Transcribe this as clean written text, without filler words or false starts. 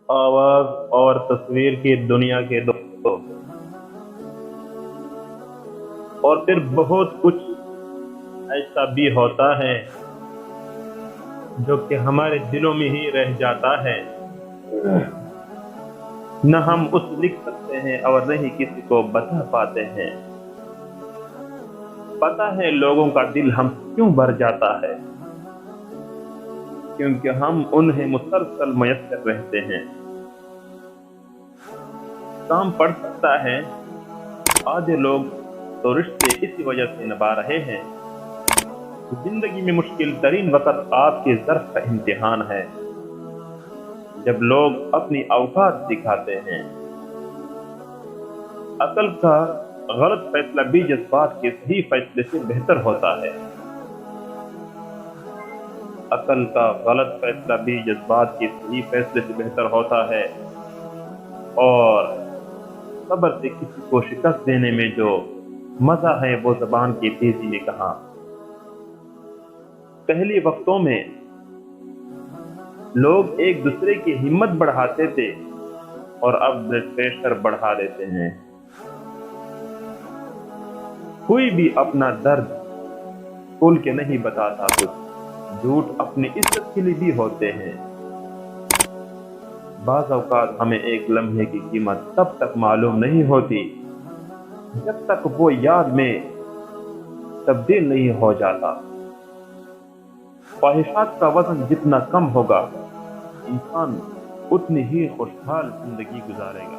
آواز اور تصویر کی دنیا کے دو، اور پھر بہت کچھ ایسا بھی ہوتا ہے جو کہ ہمارے دلوں میں ہی رہ جاتا ہے، نہ ہم اس لکھ سکتے ہیں اور نہ ہی کسی کو بتا پاتے ہیں۔ پتہ ہے لوگوں کا دل ہم سے کیوں بھر جاتا ہے؟ کیونکہ ہم انہیں مسلسل میسر رہتے ہیں۔ کام پڑ سکتا ہے، آدھے لوگ تو رشتے اسی وجہ سے نبھا رہے ہیں۔ زندگی میں مشکل ترین وقت آپ کے ظرف کا امتحان ہے، جب لوگ اپنی اوقات دکھاتے ہیں۔ عقل کا غلط فیصلہ بھی جذبات کے صحیح فیصلے سے بہتر ہوتا ہے۔ عقل کا غلط فیصلہ بھی جذبات کے صحیح فیصلے سے بہتر ہوتا ہے، اور صبر سے کسی کو شکست دینے میں جو مزہ ہے وہ زبان کی تیزی میں کہاں۔ پہلے وقتوں میں لوگ ایک دوسرے کی ہمت بڑھاتے تھے، اور اب بلڈ پریشر بڑھا دیتے ہیں۔ کوئی بھی اپنا درد کھول کے نہیں بتاتا، کچھ جھوٹ اپنی عزت کے لیے بھی ہوتے ہیں۔ بعض اوقات ہمیں ایک لمحے کی قیمت تب تک معلوم نہیں ہوتی جب تک وہ یاد میں تبدیل نہیں ہو جاتا۔ خواہشات کا وزن جتنا کم ہوگا، انسان اتنی ہی خوشحال زندگی گزارے گا۔